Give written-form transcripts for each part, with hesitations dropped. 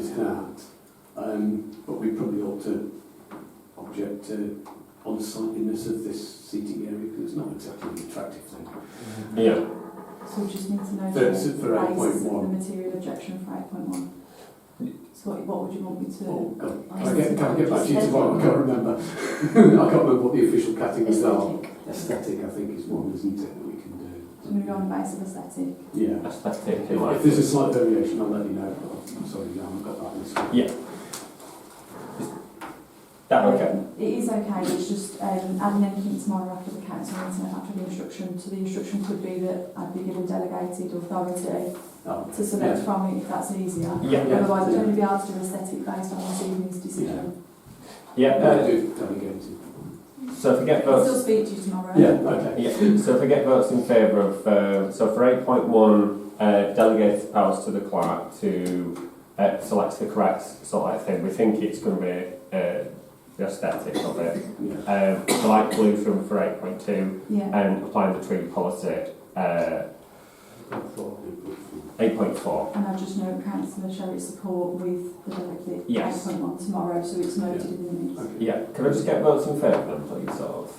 anything out. But we probably ought to object to unsightliness of this seating area because it's not exactly an attractive thing. Yeah. So we just need to know For raise 8.1. the material objection for 8.1. So what would you want me to... Oh, God. Can I get back to you tomorrow? I can't remember. I can't remember what the official categories are. Aesthetic, I think, is one, isn't it, that we can do. So we go on the basis of aesthetic. Yeah. Aesthetic. If there's a slight variation, I'll let you know. I'm sorry, I haven't got that in this one. Yeah. That okay? It is okay, it's just adding anything tomorrow after the council meeting after the instruction. So the instruction could be that I'd be given delegated authority to select from it if that's easier. Yeah. Otherwise I'd only be able to do aesthetic based on this evening's decision. Yeah. Do delegated. So if we get I'll votes... still speak to you tomorrow. Yeah, okay. Yeah. So if we get votes in favour of... so for 8.1, delegated powers to the clerk to select the correct sort of thing, we think it's going to be... the aesthetic of it. Yeah. The light blue for 8.2 Yeah. and applying the tree policy 8.4. And I just know Councillor Sherry's support with the delegate Yes. 8.1 tomorrow, so it's noted in the minutes. Okay. Yeah, can I just get votes in favour then, please, of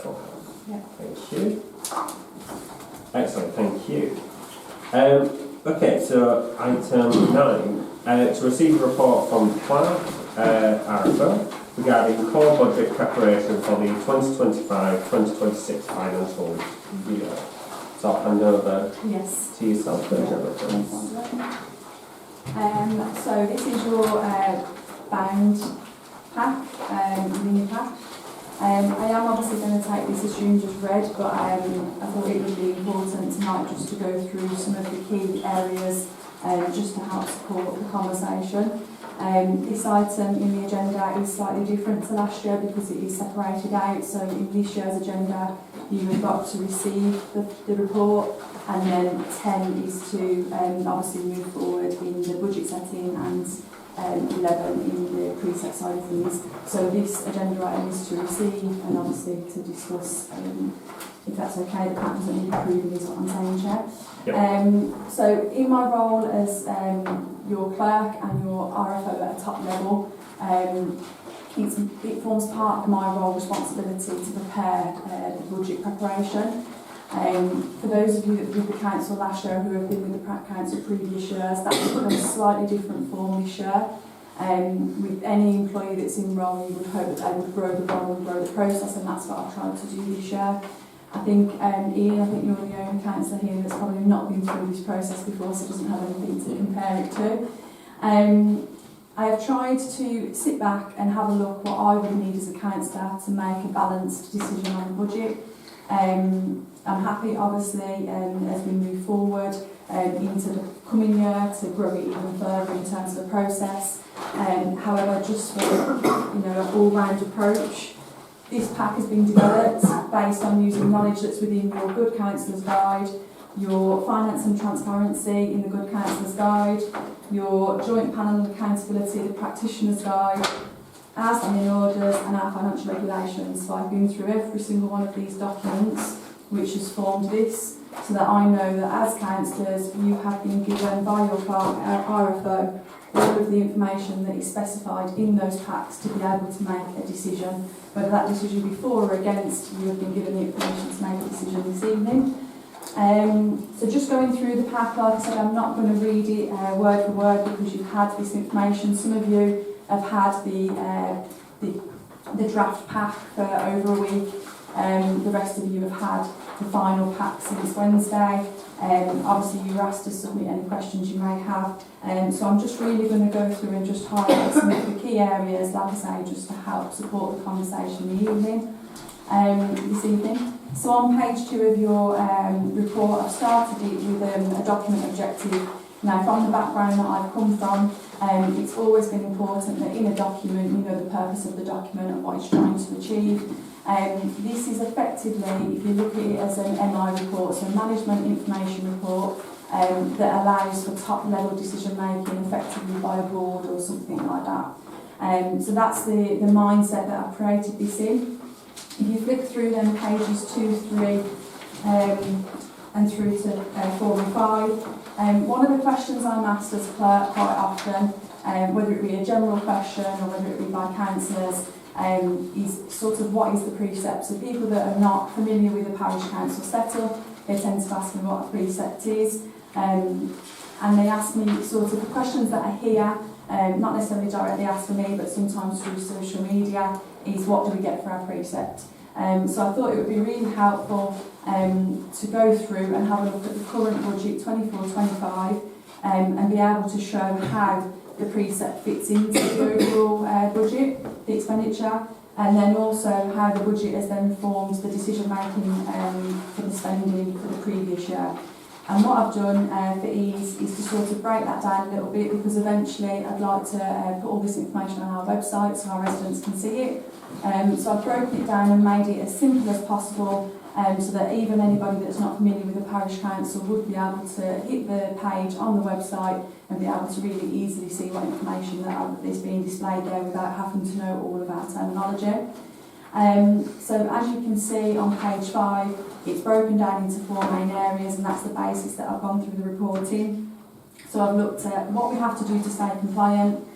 full house? Yeah. Thank you. Excellent, thank you. Okay, so item 9, to receive a report from clerk, RFO, regarding core budget preparation for the 2025-2026 financial year. So I'll hand over Yes. to yourself, Jennifer. So this is your bound pack, mini pack. I am obviously going to take this as June just read, but I thought it would be important tonight just to go through some of the key areas just to help support the conversation. This item in the agenda is slightly different to last year because it is separated out. So in this year's agenda, you have got to receive the report, and then 10 is to obviously move forward in the budget setting, and 11 in the pre-set side of things. So this agenda item is to receive and obviously to discuss, if that's okay. The pack doesn't need approving is what I'm saying, Chair. Yep. So in my role as your clerk and your RFO at a top level, it forms part of my role responsibility to prepare the budget preparation. For those of you that were with the council last year who have been with the council previous years, that took a slightly different form this year. With any employee that's in role, you would hope that they would grow the role and grow the process, and that's what I've tried to do this year. I think, Ian, I think you're the only councillor here that's probably not been through this process before, so doesn't have anything to compare it to. I have tried to sit back and have a look what I would need as a councillor to make a balanced decision on the budget. I'm happy, obviously, as we move forward into the coming year to grow it even further in terms of the process. However, just for an all-round approach, this pack has been developed based on using knowledge that's within your Good Councillor's Guide, your Finance and Transparency in the Good Councillor's Guide, your Joint Panel of Accountability, the Practitioner's Guide, our standing orders and our financial regulations. So I've been through every single one of these documents which has formed this, so that I know that as councillors you have been given by your clerk, RFO, all of the information that is specified in those packs to be able to make a decision. Whether that decision be for or against, you have been given the information to make a decision this evening. So just going through the pack, like I said, I'm not going to read it word for word because you've had this information. Some of you have had the draft pack for over a week. The rest of you have had the final pack since Wednesday. Obviously you were asked to submit any questions you may have. So I'm just really going to go through and just highlight some of the key areas, like I say, just to help support the conversation this evening. So on page 2 of your report, I've started it with a document objective. Now, from the background that I've come from, it's always been important that in a document you know the purpose of the document and what it's trying to achieve. This is effectively, if you look at it as an MI report, so a management information report, that allows for top level decision making effectively by a board or something like that. So that's the mindset that I've created this in. If you flick through then pages 2, 3 and through to 4 and 5, One of the questions I'm asked as clerk quite often, whether it be a general question or whether it be by councillors, is sort of what is the precept. So people that are not familiar with the parish council setup, they tend to ask me what a precept is, and they ask me sort of the questions that are here, not necessarily directly asked for me, but sometimes through social media, is what do we get for our precept. So I thought it would be really helpful to go through and have a look at the current budget 24-25 and be able to show how the precept fits into the overall budget, the expenditure, and then also how the budget has then formed the decision making for the spending for the previous year. And what I've done for ease is to sort of break that down a little bit, because eventually I'd like to put all this information on our website so our residents can see it. So I've broken it down and made it as simple as possible, so that even anybody that's not familiar with the parish council would be able to hit the page on the website and be able to really easily see what information that is being displayed there without having to know all of our terminology. So as you can see on page 5, it's broken down into 4 main areas, and that's the basis that I've gone through the reporting. So I've looked at what we have to do to stay compliant,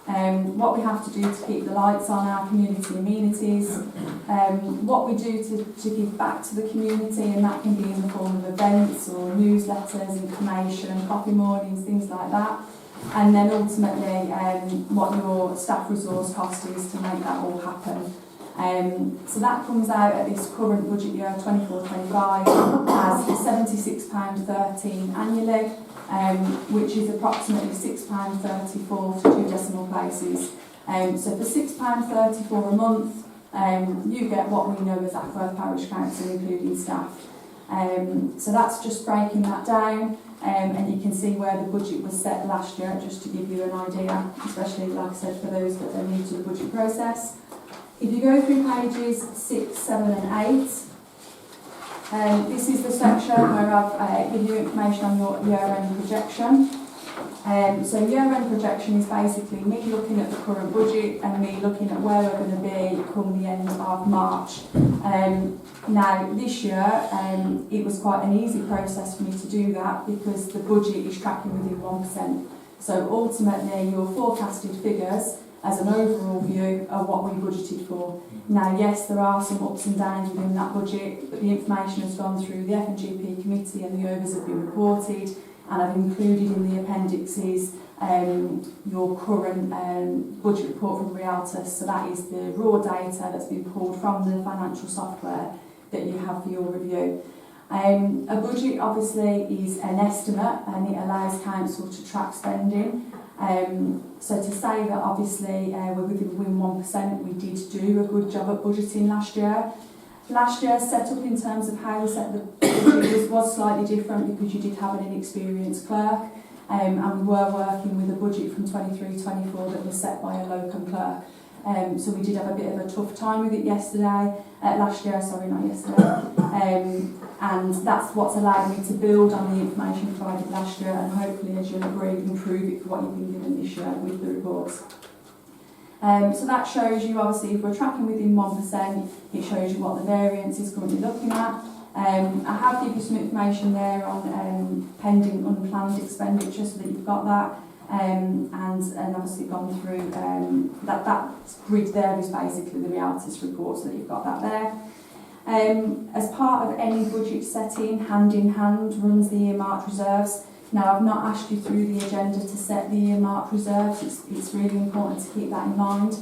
what we have to do to keep the lights on our community amenities, what we do to give back to the community, and that can be in the form of events or newsletters, information, coffee mornings, things like that. And then ultimately what your staff resource cost is to make that all happen. So that comes out at this current budget year 24-25 as £76.13 annually, which is approximately £6.34 for 2 decimal places. So for £6.34 a month, you get what we know as Ackworth Parish Council, including staff. So that's just breaking that down, and you can see where the budget was set last year, just to give you an idea, especially, like I said, for those that are new to the budget process. If you go through pages 6, 7 and 8, this is the section where I've given you information on your year-end projection. So year-end projection is basically me looking at the current budget and me looking at where we're going to be come the end of March. Now this year it was quite an easy process for me to do that, because the budget is tracking within 1%. So ultimately your forecasted figures as an overall view are what we budgeted for. Now yes, there are some ups and downs within that budget, but the information has gone through the F&GP committee and the overs have been reported, and I've included in the appendixes your current budget report from Realtus. So that is the raw data that's been pulled from the financial software that you have for your review. A budget obviously is an estimate, and it allows council to track spending. So to say that obviously we're within 1%, we did do a good job at budgeting last year. Last year's setup in terms of how we set the budget was slightly different, because you did have an inexperienced clerk, and we were working with a budget from 23-24 that was set by a locum clerk. So we did have a bit of a tough time with it last year, not yesterday. And that's what's allowed me to build on the information provided last year, and hopefully, as you'll agree, improve it for what you've been given this year with the reports. So that shows you, obviously, if we're tracking within 1%, it shows you what the variance is currently looking at. I have given you some information there on pending unplanned expenditure, so that you've got that. And obviously gone through that grid there is basically the Realtus report, so that you've got that there. As part of any budget setting, hand in hand runs the earmarked reserves. Now, I've not asked you through the agenda to set the earmarked reserves. It's really important to keep that in mind.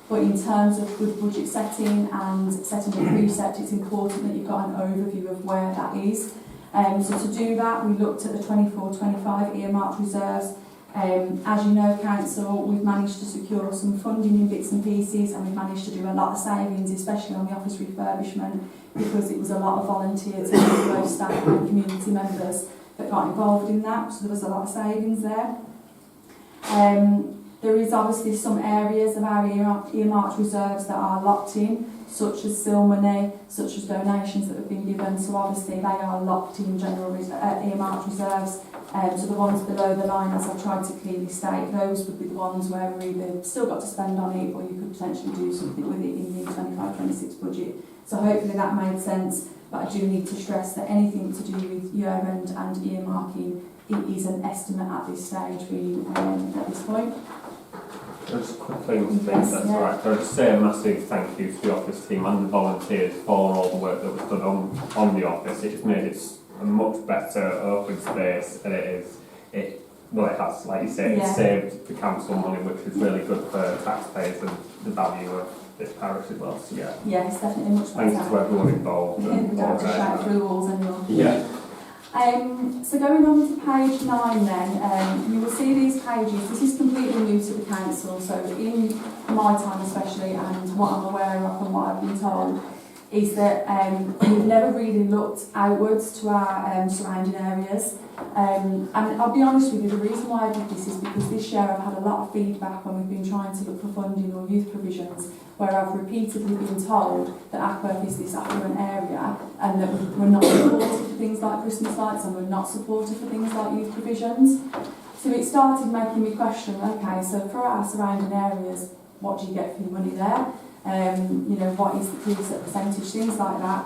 But in terms of good budget setting and setting a precept, it's important that you've got an overview of where that is. So to do that, we looked at the 24-25 earmarked reserves. As you know, council, we've managed to secure some funding in bits and pieces, and we've managed to do a lot of savings, especially on the office refurbishment, because it was a lot of volunteers and both staff and community members that got involved in that, so there was a lot of savings there. There is obviously some areas of our earmarked reserves that are locked in, such as SIL money, such as donations that have been given, so obviously they are locked in general earmarked reserves. So the ones below the line, as I've tried to clearly state, those would be the ones where we're either still got to spend on it, or you could potentially do something with it in the 25-26 budget. So hopefully that made sense, but I do need to stress that anything to do with year-end and earmarking it is an estimate at this stage, really, at this point. Just a quick thing to think, Yes, that's yeah. alright. Can I just say a massive thank you to the office team and the volunteers for all the work that was done on the office. It just made it a much better open space, and it has, like you say, Yeah. it saved the council money, which is really good for taxpayers and the value of this parish as well. So yeah, Yeah, it's definitely much better. thanks to everyone involved. We don't have to shout through walls anymore. Yeah. So going on to page 9 then, you will see these pages. This is completely new to the council, so in my time especially, and what I'm aware of and what I've been told, is that we've never really looked outwards to our surrounding areas. And I'll be honest with you, the reason why I did this is because this year I've had a lot of feedback when we've been trying to look for funding or youth provisions, where I've repeatedly been told that Ackworth is this affluent area and that we're not supported for things like Christmas lights and we're not supported for things like youth provisions. So it started making me question, okay, so for our surrounding areas, what do you get for your money there? What is the preset percentage, things like that.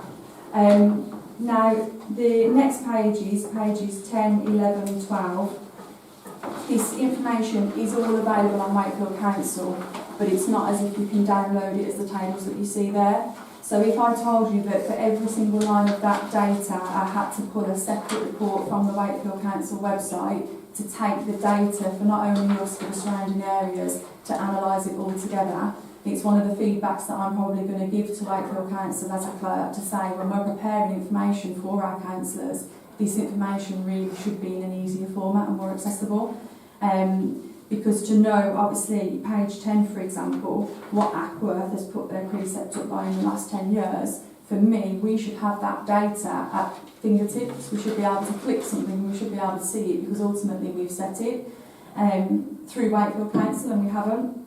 Now, the next pages 10, 11, 12, this information is all available on Wakefield Council, but it's not as if you can download it as the tables that you see there. So if I told you that for every single line of that data, I had to pull a separate report from the Wakefield Council website to take the data for not only us, but the surrounding areas, to analyse it all together, it's one of the feedbacks that I'm probably going to give to Wakefield Council as a clerk, to say when we're preparing information for our councillors, this information really should be in an easier format and more accessible. Because to know, obviously, page 10, for example, what Ackworth has put their precept up by in the last 10 years, for me, we should have that data at fingertips. We should be able to click something, we should be able to see it, because ultimately we've set it through Wakefield Council and we haven't.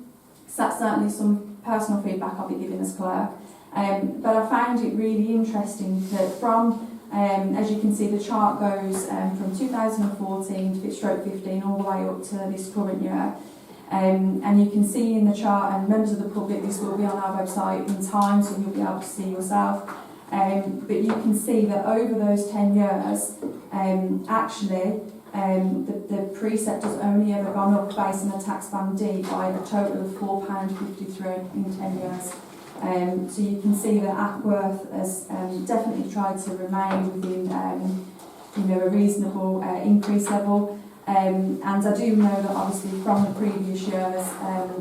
So that's certainly some personal feedback I'll be giving as clerk. But I found it really interesting that from, as you can see, the chart goes from 2014 to stroke 15 all the way up to this current year. And you can see in the chart, and members of the public, this will be on our website in time, so you'll be able to see yourself. But you can see that over those 10 years, the precept has only ever gone up based on the tax band D by a total of £4.53 in 10 years. So you can see that Ackworth has definitely tried to remain within a reasonable increase level. And I do know that obviously from the previous years,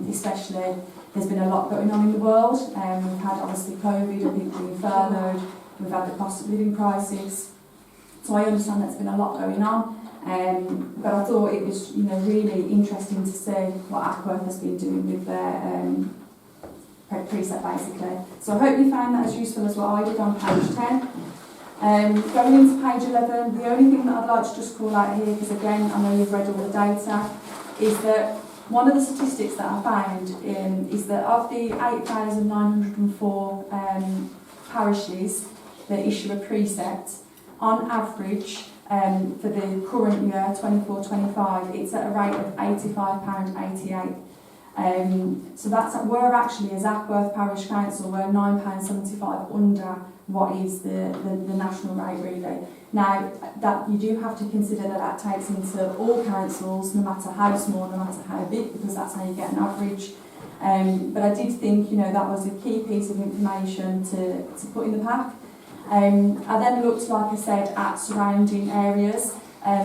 especially, there's been a lot going on in the world. We've had obviously COVID and people being furloughed, we've had the cost of living crisis. So I understand there's been a lot going on. But I thought it was really interesting to see what Ackworth has been doing with their precept basically. So I hope you found that as useful as what I did on page 10. Going into page 11, the only thing that I'd like to just call out here, because again I know you've read all the data, is that one of the statistics that I found is that of the 8,904 parishes that issue a precept, on average, for the current year, 24-25, it's at a rate of £85.88. So we're actually, as Ackworth Parish Council, we're £9.75 under what is the national rate really. Now, that you do have to consider that takes into all councils, no matter how small, no matter how big, because that's how you get an average. But I did think, that was a key piece of information to put in the pack. I then looked, like I said, at surrounding areas.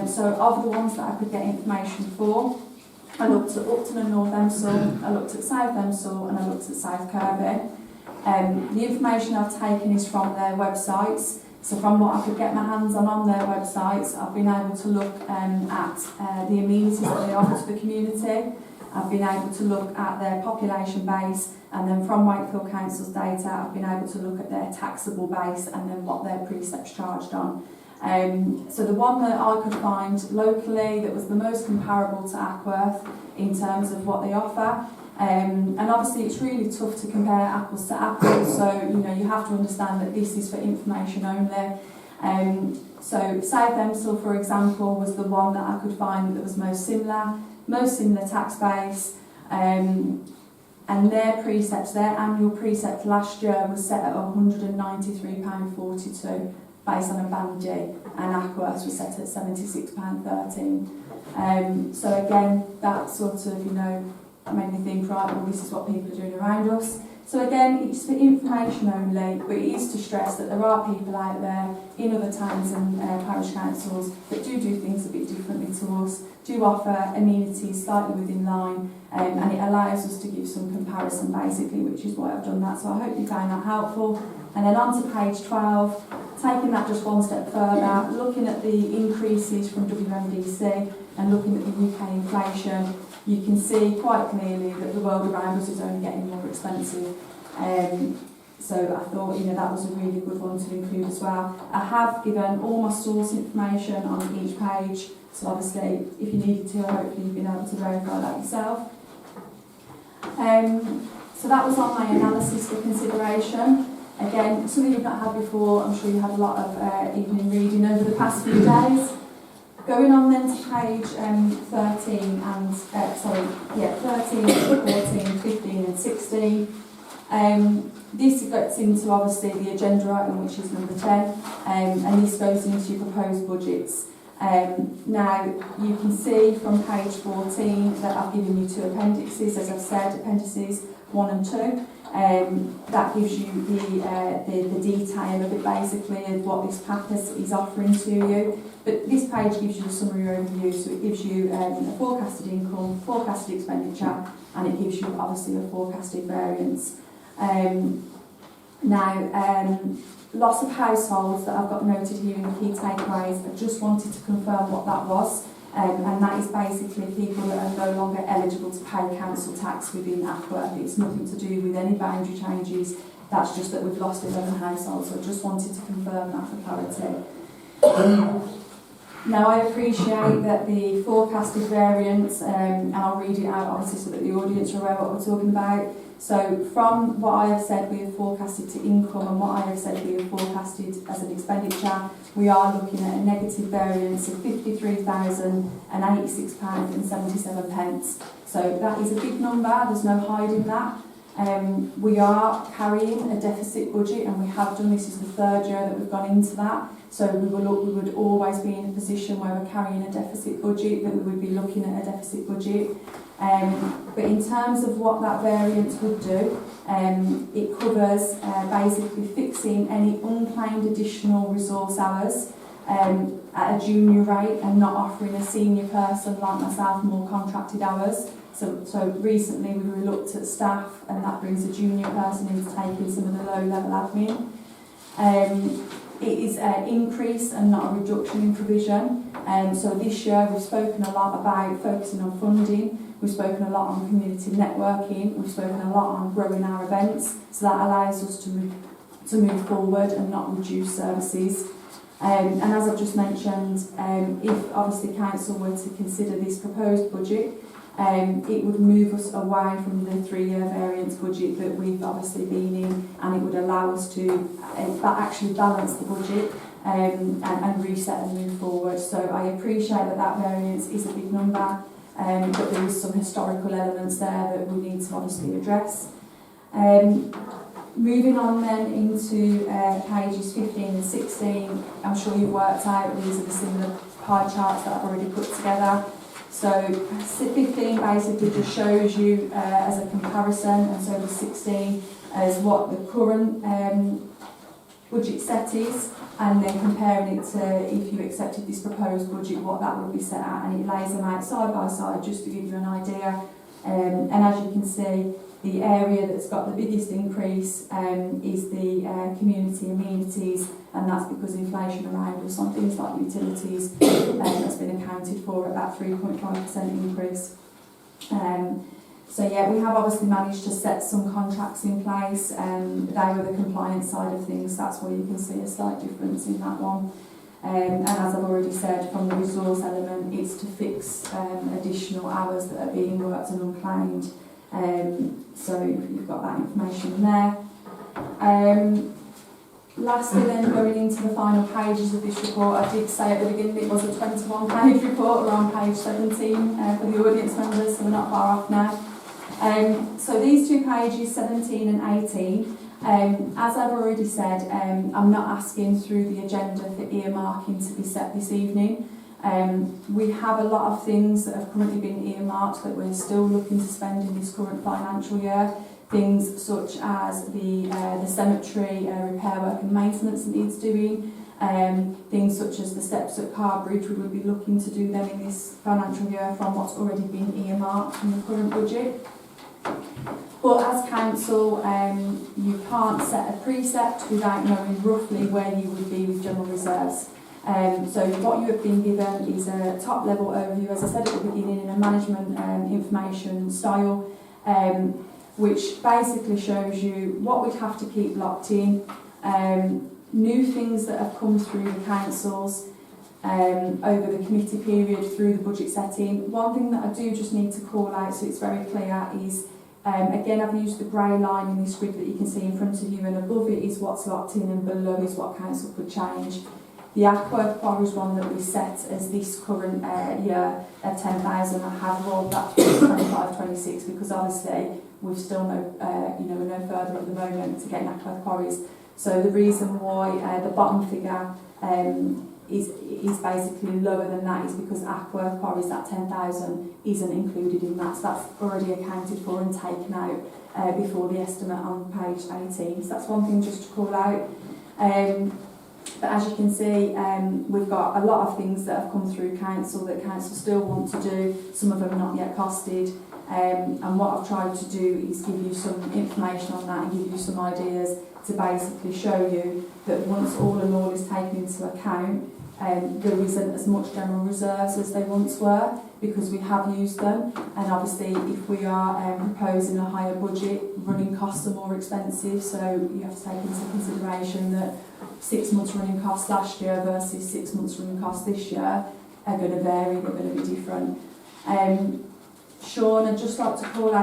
So of the ones that I could get information for, I looked at Upton and North Emsall, I looked at South Emsall, and I looked at South Kirby. The information I've taken is from their websites. So from what I could get my hands on their websites, I've been able to look at the amenities that they offer to the community. I've been able to look at their population base, and then from Wakefield Council's data, I've been able to look at their taxable base and then what their precepts charged on. So the one that I could find locally that was the most comparable to Ackworth in terms of what they offer, and obviously it's really tough to compare apples to apples, so you have to understand that this is for information only. So South Emsall, for example, was the one that I could find that was most similar tax base, and their precepts, their annual precept last year was set at £193.42. based on a band D, and Ackworth was set at £76.13. So again, that sort of, made me think, right, well, this is what people are doing around us. So again, it's for information only, but it is to stress that there are people out there in other towns and parish councils that do things a bit differently to us, do offer amenities slightly within line, and it allows us to give some comparison basically, which is why I've done that. So I hope you found that helpful. And then on to page 12, taking that just one step further, looking at the increases from WMDC and looking at the UK inflation, you can see quite clearly that the world around us is only getting more expensive. So I thought, that was a really good one to include as well. I have given all my source information on each page, so obviously if you needed to, hopefully you've been able to verify that yourself. So that was on my analysis for consideration. Again, something you've not had before, I'm sure you had a lot of evening reading over the past few days. Going on then to page 13 and, 13, 14, 15 and 16. This gets into obviously the agenda item, which is number 10, and this goes into your proposed budgets. Now, you can see from page 14 that I've given you two appendices, as I've said, appendices 1 and 2. That gives you the detail of it basically, of what this pack is offering to you. But this page gives you a summary overview, so it gives you a forecasted income, forecasted expenditure, and it gives you obviously a forecasted variance. Loss of households that I've got noted here in the key takeaways, I just wanted to confirm what that was. And that is basically people that are no longer eligible to pay council tax within Ackworth. It's nothing to do with any boundary changes, that's just that we've lost 11 households, so I just wanted to confirm that for clarity. Now I appreciate that the forecasted variance, and I'll read it out obviously so that the audience are aware what we're talking about. So from what I have said we have forecasted to income and what I have said we have forecasted as an expenditure, we are looking at a negative variance of £53,086.77. So that is a big number, there's no hiding that. We are carrying a deficit budget, and we have done, this is the third year that we've gone into that. So we would always be in a position where we're carrying a deficit budget, that we would be looking at a deficit budget. But in terms of what that variance would do, it covers basically fixing any unclaimed additional resource hours at a junior rate and not offering a senior person like myself more contracted hours. So recently we looked at staff, and that brings a junior person in to take in some of the low-level admin. It is an increase and not a reduction in provision. So this year we've spoken a lot about focusing on funding, we've spoken a lot on community networking, we've spoken a lot on growing our events, so that allows us to move forward and not reduce services. And as I've just mentioned, if obviously council were to consider this proposed budget, it would move us away from the 3-year variance budget that we've obviously been in, and it would allow us to actually balance the budget and reset and move forward. So I appreciate that variance is a big number, but there is some historical elements there that we need to obviously address. Moving on then into pages 15 and 16, I'm sure you've worked out these are the similar pie charts that I've already put together. So 15 basically just shows you as a comparison, and so the 16 as what the current budget set is, and then comparing it to if you accepted this proposed budget, what that would be set at, and it lays them out side by side just to give you an idea. And as you can see, the area that's got the biggest increase is the community amenities, and that's because inflation around us on things like utilities has been accounted for at that 3.5% increase. So yeah, we have obviously managed to set some contracts in place, they were the compliance side of things, that's where you can see a slight difference in that one. And as I've already said, from the resource element, it's to fix additional hours that are being worked and unclaimed. So you've got that information there. Lastly then, going into the final pages of this report, I did say at the beginning it was a 21-page report, we're on page 17 for the audience members, so we're not far off now. So these two pages, 17 and 18, As I've already said, I'm not asking through the agenda for earmarking to be set this evening. We have a lot of things that have currently been earmarked that we're still looking to spend in this current financial year. Things such as the cemetery repair work and maintenance that needs doing. Things such as the steps at Carbridge, we will be looking to do them in this financial year from what's already been earmarked in the current budget. But as council, you can't set a precept without knowing roughly where you would be with general reserves. So what you have been given is a top level overview, as I said at the beginning, in a management information style, which basically shows you what we'd have to keep locked in, new things that have come through the councils over the committee period through the budget setting. One thing that I do just need to call out so it's very clear is, again, I've used the grey line in this grid that you can see in front of you, and above it is what's locked in and below is what council could change. The Ackworth Parish one that we set as this current year at 10,000, I have rolled that to 25-26 because obviously we've still we're no further at the moment to getting Ackworth Quarries. So the reason why the bottom figure is basically lower than that is because Ackworth Quarries, that 10,000, isn't included in that. So that's already accounted for and taken out before the estimate on page 18. So that's one thing just to call out. But as you can see, we've got a lot of things that have come through council that council still want to do. Some of them not yet costed. And what I've tried to do is give you some information on that and give you some ideas to basically show you that once all in all is taken into account, there isn't as much general reserves as they once were because we have used them. And obviously if we are proposing a higher budget, running costs are more expensive, so you have to take into consideration that 6 months running costs last year versus 6 months running costs this year are going to vary, they're going to be different. Sean, I'd just like to call out